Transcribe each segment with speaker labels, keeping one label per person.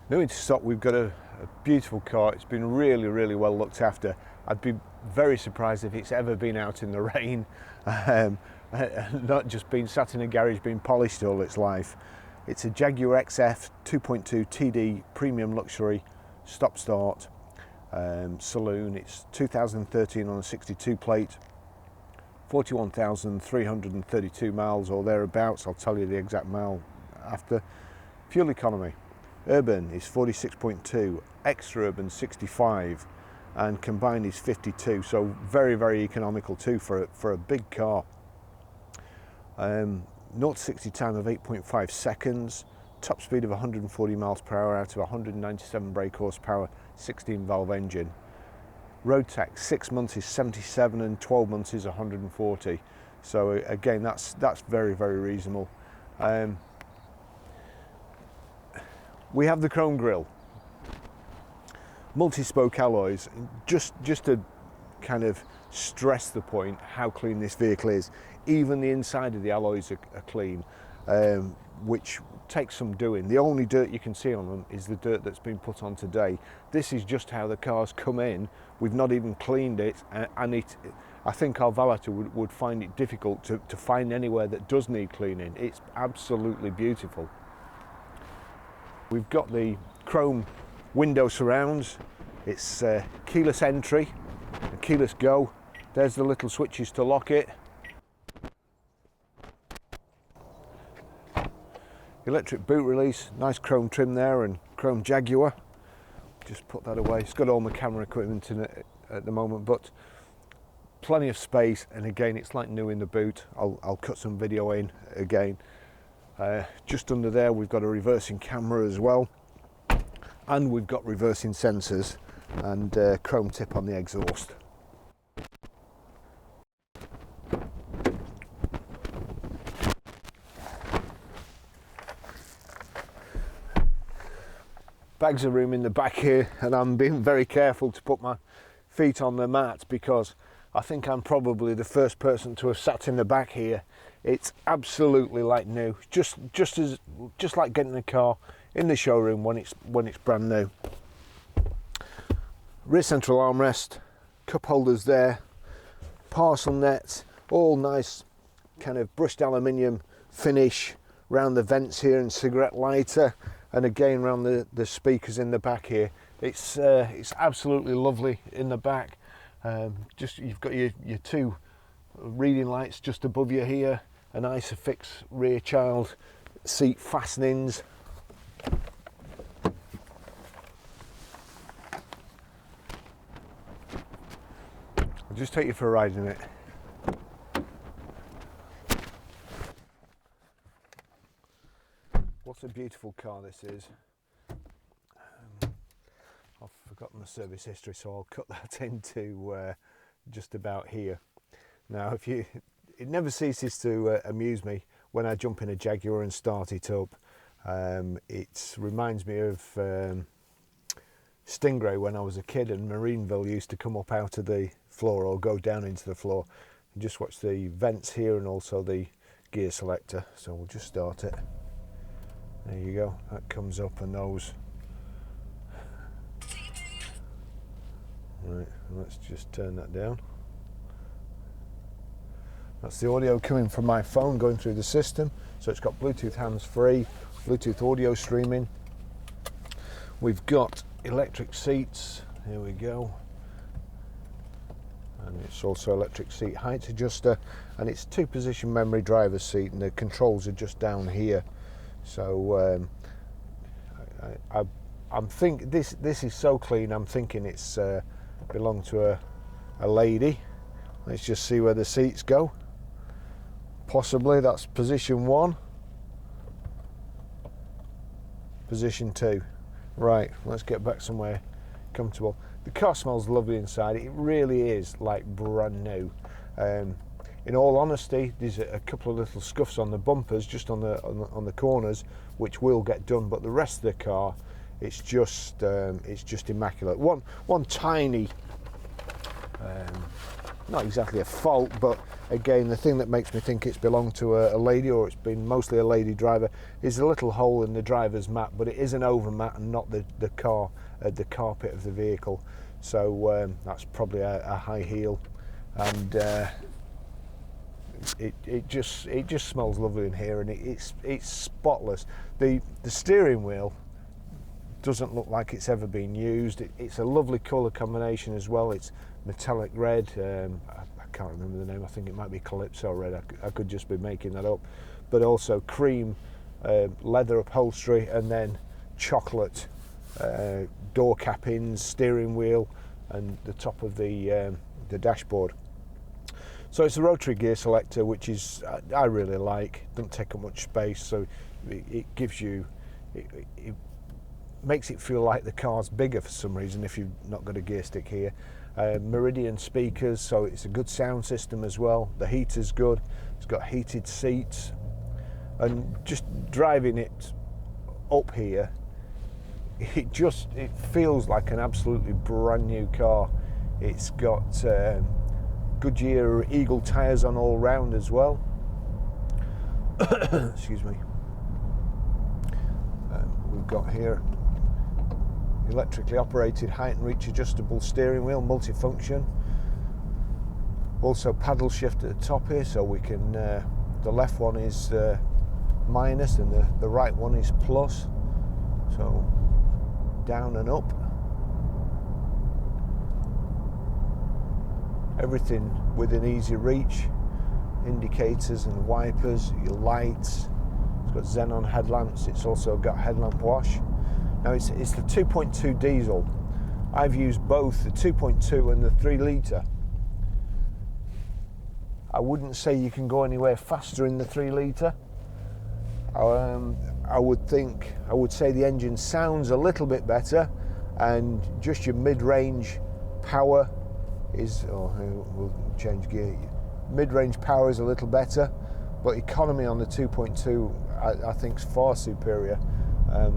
Speaker 1: New into stock, we've got a beautiful car. It's been really, really well looked after. I'd be very surprised if it's ever been out in the rain, not just been sat in a garage being polished all its life. It's a Jaguar XF 2.2 TD premium luxury stop-start saloon. It's 2013 on a 62 plate, 41,332 miles or thereabouts. I'll tell you the exact mile after. Fuel economy. Urban is 46.2, extra urban 65, and combined is 52. So very, very economical too for a big car. 0 to 60 time of 8.5 seconds. Top speed of 140 miles per hour out of 197 brake horsepower, 16 valve engine. Road tax 6 months is 77 and 12 months is 140. So again, that's very, very reasonable. We have the chrome grille, multi-spoke alloys, just to kind of stress the point how clean this vehicle is. Even the inside of the alloys are clean, which takes some doing. The only dirt you can see on them is the dirt that's been put on today. This is just how the car's come in. We've not even cleaned it, and I think our valeter would find it difficult to find anywhere that does need cleaning. It's absolutely beautiful. We've got the chrome window surrounds. It's keyless entry and keyless go. There's the little switches to lock it. Electric boot release, nice chrome trim there, and chrome Jaguar. Just put that away. It's got all my camera equipment in it at the moment, but plenty of space, and again, it's like new in the boot. I'll cut some video in again. Just under there we've got a reversing camera as well, and we've got reversing sensors and chrome tip on the exhaust. Bags of room in the back here, and I'm being very careful to put my feet on the mat because I think I'm probably the first person to have sat in the back here. It's absolutely like new, just like getting a car in the showroom when it's brand new. Rear central armrest, cup holders there, parcel nets, all nice kind of brushed aluminium finish round the vents here and cigarette lighter, and again round the speakers in the back here. It's absolutely lovely in the back. Just you've got your two reading lights just above you here, an Isofix rear child seat fastenings. I'll just take you for a ride in it. What a beautiful car this is. I've forgotten the service history, so I'll cut that into just about here. Now, it never ceases to amuse me when I jump in a Jaguar and start it up. It reminds me of Stingray when I was a kid, and Marineville used to come up out of the floor or go down into the floor. And just watch the vents here and also the gear selector. So we'll just start it. There you go, that comes up, and those. Right, let's just turn that down. That's the audio coming from my phone going through the system. So it's got Bluetooth hands-free, Bluetooth audio streaming. We've got electric seats, here we go. And it's also electric seat height adjuster, and it's 2-position memory driver's seat, and the controls are just down here. So I'm thinking this is so clean. I'm thinking it's belonged to a lady. Let's just see where the seats go. Possibly that's position 1, position 2. Right, let's get back somewhere comfortable. The car smells lovely inside. It really is like brand new. In all honesty, there's a couple of little scuffs on the bumpers, just on the corners, which will get done. But the rest of the car, it's just immaculate. One tiny not exactly a fault, but again, the thing that makes me think it's belonged to a lady, or it's been mostly a lady driver, is a little hole in the driver's mat, but it is an overmat and not the carpet of the vehicle. So that's probably a high heel, and it just smells lovely in here, and it's spotless. The steering wheel doesn't look like it's ever been used. It's a lovely colour combination as well. It's metallic red. I can't remember the name. I think it might be Calypso red. I could just be making that up. But also cream leather upholstery, and then chocolate door cappings, steering wheel, and the top of the dashboard. So it's a rotary gear selector, which is I really like. Doesn't take up much space, so it gives you it makes it feel like the car's bigger for some reason if you've not got a gear stick here. Meridian speakers, so it's a good sound system as well. The heater's good. It's got heated seats, and just driving it up here, it feels like an absolutely brand new car. It's got Goodyear Eagle tyres on all round as well. Excuse me. We've got here electrically operated height and reach adjustable steering wheel, multifunction. Also paddle shift at the top here, so we can the left one is minus and the right one is plus, so down and up. Everything within easy reach. Indicators and wipers, your lights. It's got xenon headlamps. It's also got headlamp wash. Now it's the 2.2 diesel. I've used both the 2.2 and the 3 litre. I wouldn't say you can go anywhere faster in the 3 litre. I would say the engine sounds a little bit better, and just your mid-range power is, we'll change gear. Mid-range power is a little better, but economy on the 2.2 I think is far superior.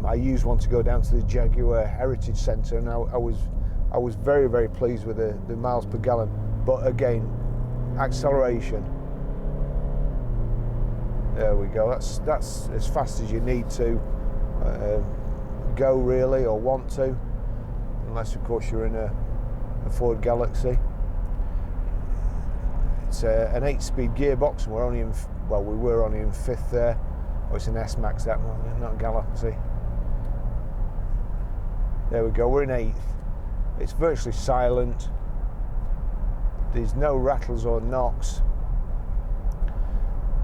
Speaker 1: I used one to go down to the Jaguar Heritage Centre, and I was very, very pleased with the miles per gallon. But again, acceleration. There we go. That's as fast as you need to go, really, or want to, unless of course you're in a Ford Galaxy. It's an 8-speed gearbox, and we were only in 5th there. Oh, it's an S-Max, that one, not a Galaxy. There we go, we're in 8th. It's virtually silent. There's no rattles or knocks.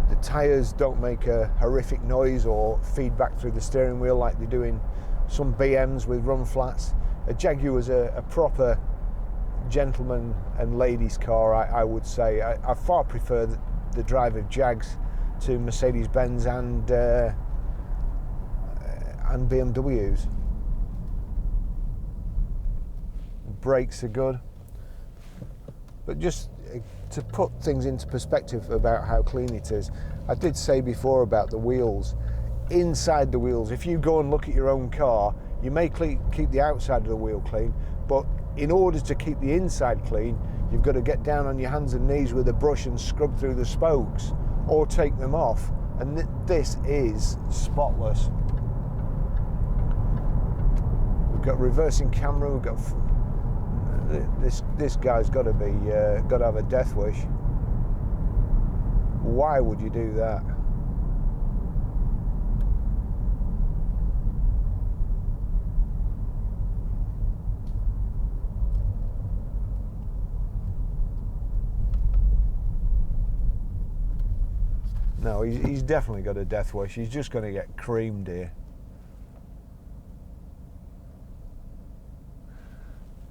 Speaker 1: The tyres don't make a horrific noise or feedback through the steering wheel like they do in some BMs with run flats. A Jaguar is a proper gentleman and ladies car, I would say. I far prefer the drive of Jags to Mercedes-Benz and BMWs. Brakes are good, but just to put things into perspective about how clean it is, I did say before about the wheels. Inside the wheels, if you go and look at your own car, you may keep the outside of the wheel clean, but in order to keep the inside clean, you've got to get down on your hands and knees with a brush and scrub through the spokes or take them off, and this is spotless. We've got reversing camera. We've got this guy's got to have a death wish. Why would you do that? No, he's definitely got a death wish. He's just going to get creamed here.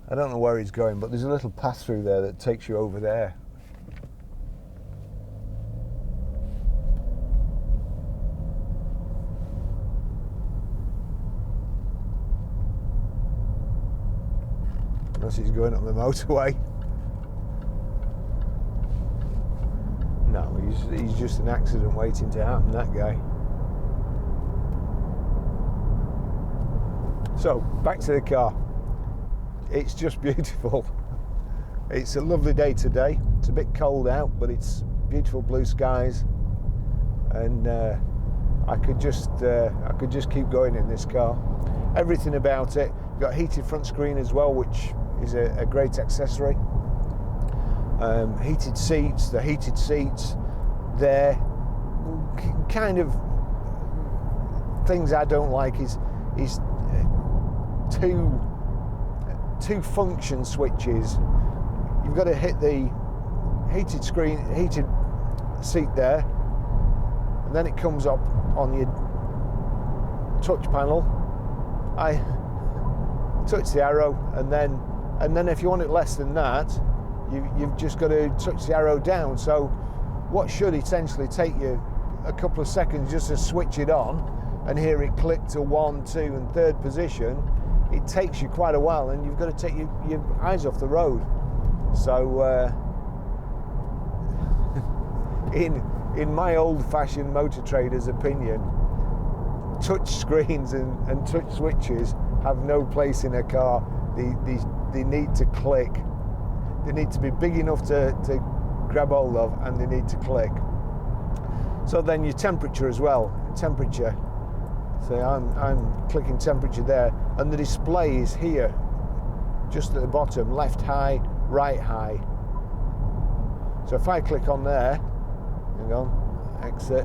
Speaker 1: I don't know where he's going, but there's a little path through there that takes you over there. Unless he's going up the motorway. No, he's just an accident waiting to happen, that guy. So, back to the car. It's just beautiful. It's a lovely day today. It's a bit cold out, but it's beautiful blue skies, and I could just keep going in this car. Everything about it. You've got heated front screen as well, which is a great accessory. Heated seats. The heated seats there. Kind of things I don't like is two function switches. You've got to hit the heated seat there, and then it comes up on your touch panel. I touch the arrow, and then if you want it less than that, you've just got to touch the arrow down. So what should essentially take you a couple of seconds just to switch it on and hear it click to 1, 2 and 3rd position, it takes you quite a while, and you've got to take your eyes off the road. So in my old-fashioned motor trader's opinion, touch screens and touch switches have no place in a car. They need to click. They need to be big enough to grab hold of, and they need to click. So then your temperature as well. Temperature. So I'm clicking temperature there, and the display is here, just at the bottom, left high, right high. So if I click on there, hang on, exit.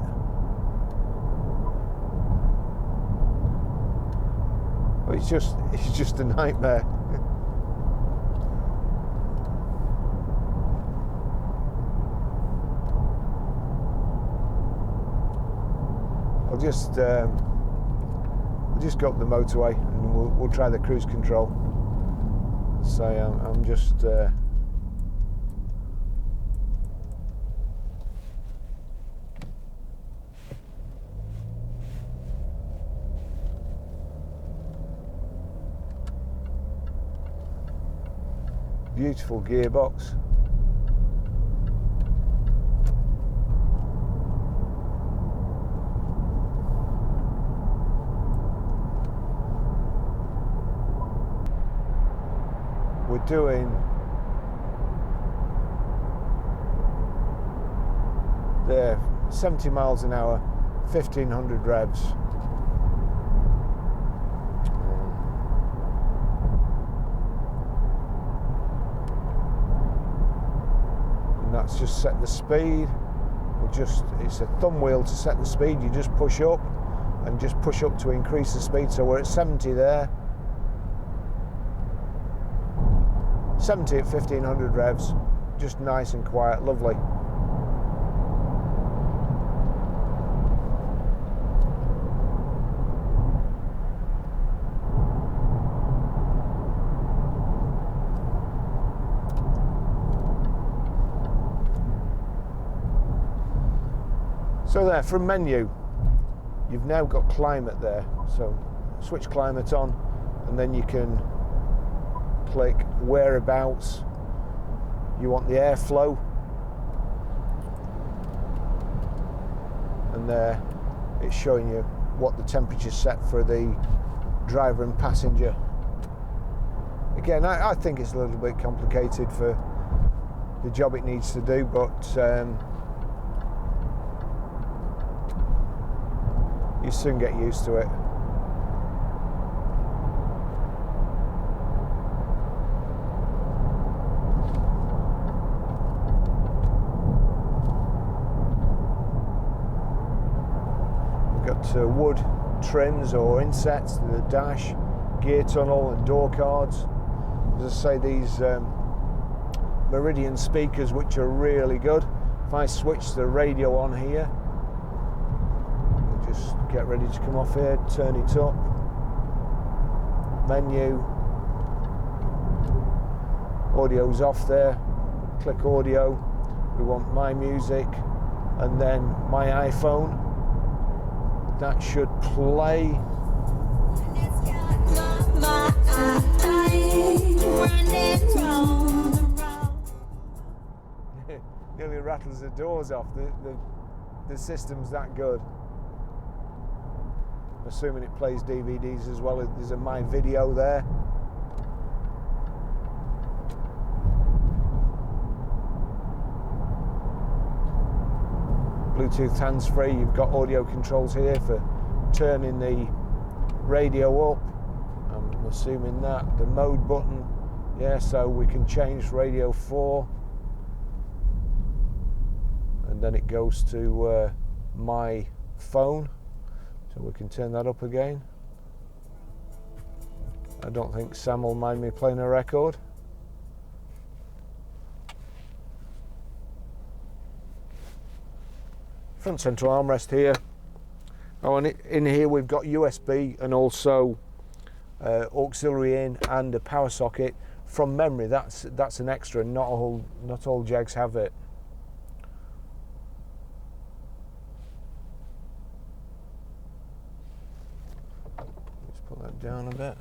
Speaker 1: Well, it's just a nightmare. I'll just go up the motorway, and we'll try the cruise control. So I'm just beautiful gearbox. We're doing there 70 miles an hour, 1500 revs. And that's just set the speed. It's a thumb wheel to set the speed. You just push up and just push up to increase the speed. So we're at 70 there. 70 at 1500 revs, just nice and quiet, lovely. So there, from menu, you've now got climate there. So switch climate on, and then you can click whereabouts you want the airflow, and there it's showing you what the temperature set for the driver and passenger. Again, I think it's a little bit complicated for the job it needs to do, but you soon get used to it. Wood trims or insets to the dash, gear tunnel and door cards. As I say, these Meridian speakers, which are really good. If I switch the radio on here, we'll just get ready to come off here, turn it up, menu, audio's off there, click audio, we want my music, and then my iPhone. That should play. Nearly rattles the doors off. The system's that good. I'm assuming it plays DVDs as well. There's a My Video there. Bluetooth hands-free. You've got audio controls here for turning the radio up. I'm assuming that. The mode button, yeah, so we can change radio 4. And then it goes to my phone. So we can turn that up again. I don't think Sam will mind me playing a record. Front central armrest here. Oh, and in here we've got USB and also auxiliary in and a power socket. From memory, that's an extra. Not all Jags have it. Let's put that down a bit.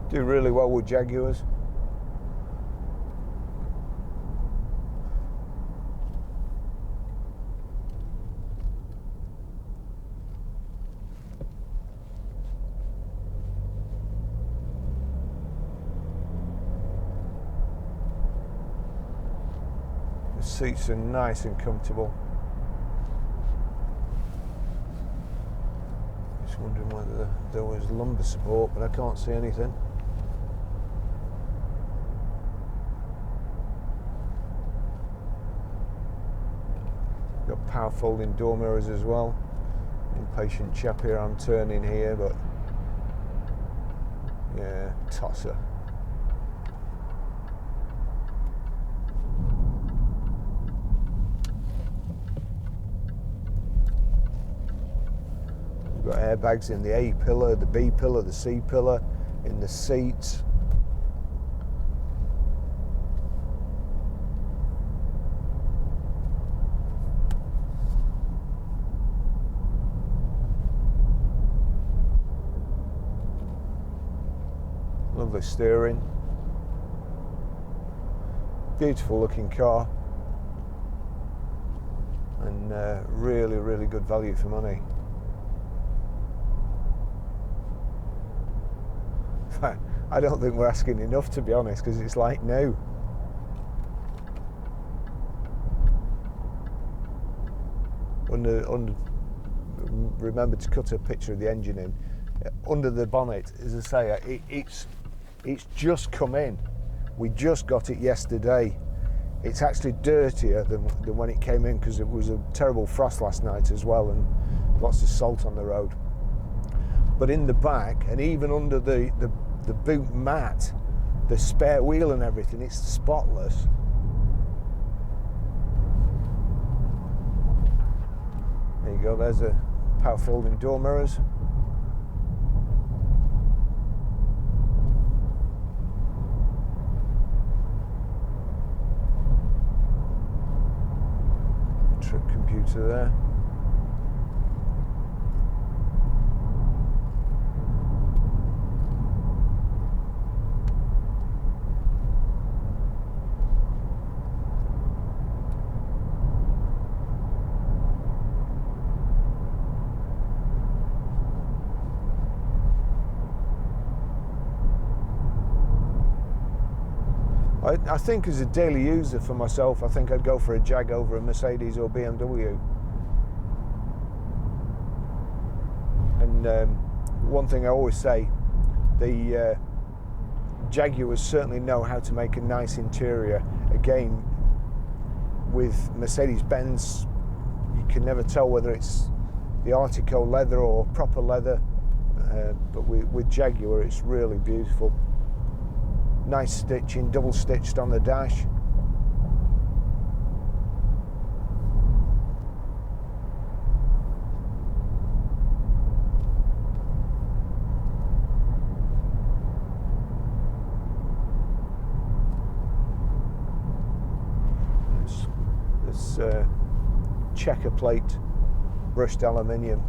Speaker 1: Do really well with Jaguars. The seats are nice and comfortable. Just wondering whether there was lumbar support, but I can't see anything. Got power folding door mirrors as well. Impatient chap here, I'm turning here, but yeah, tosser. We've got airbags in the A pillar, the B pillar, the C pillar, in the seats. Lovely steering. Beautiful looking car. And really, really good value for money. I don't think we're asking enough, to be honest, because it's like new. Remember to cut a picture of the engine in. Under the bonnet, as I say, it's just come in. We just got it yesterday. It's actually dirtier than when it came in because it was a terrible frost last night as well and lots of salt on the road. But in the back and even under the boot mat, the spare wheel and everything, it's spotless. There you go, there's a power folding door mirrors. Trip computer there. I think as a daily user for myself, I think I'd go for a Jag over a Mercedes or BMW. And one thing I always say, the Jaguars certainly know how to make a nice interior. Again, with Mercedes-Benz, you can never tell whether it's the Artico leather or proper leather, but with Jaguar it's really beautiful. Nice stitching, double stitched on the dash. This checker plate, brushed aluminium.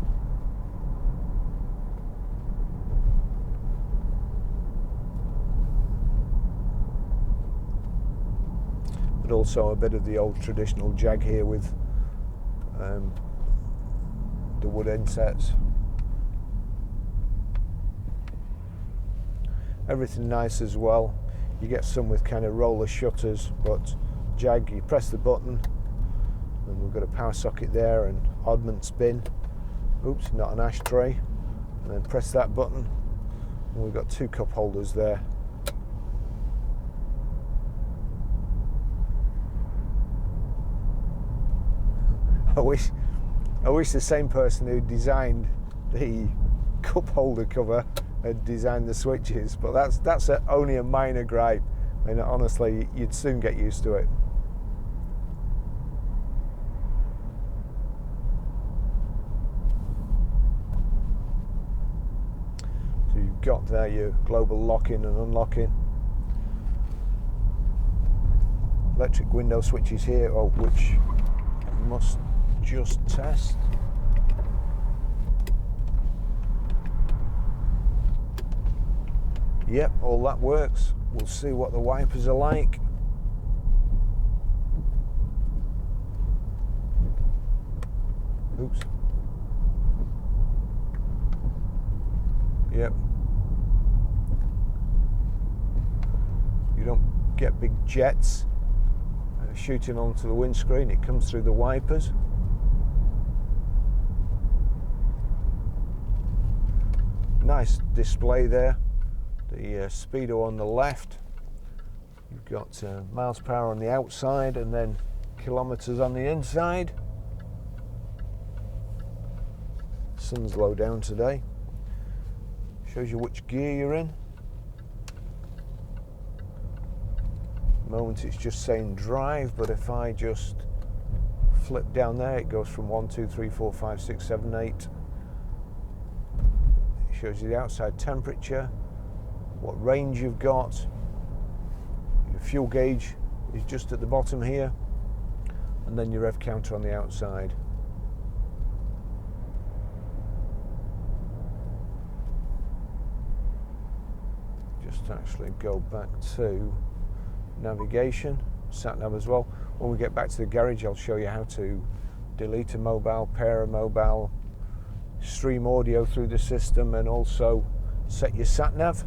Speaker 1: but also a bit of the old traditional Jag here with the wood insets. Everything nice as well. You get some with kind of roller shutters, but Jag, you press the button and we've got a power socket there and oddments bin. Oops, not an ashtray. And then press that button and we've got 2 cup holders there. I wish the same person who designed the cup holder cover had designed the switches, but that's only a minor gripe, and honestly you'd soon get used to it. So you've got there your global lock-in and unlocking. Electric window switches here, which must just test. Yep, all that works. We'll see what the wipers are like. Oops. Yep. You don't get big jets shooting onto the windscreen. It comes through the wipers. Nice display there. The speedo on the left. You've got miles per hour on the outside and then kilometers on the inside. Sun's low down today. Shows you which gear you're in. At the moment it's just saying drive, but if I just flip down there, it goes from 1, 2, 3, 4, 5, 6, 7, 8. It shows you the outside temperature, what range you've got. Your fuel gauge is just at the bottom here, and then your rev counter on the outside. Just actually go back to navigation, sat nav as well. When we get back to the garage, I'll show you how to delete a mobile, pair a mobile, stream audio through the system, and also set your sat nav.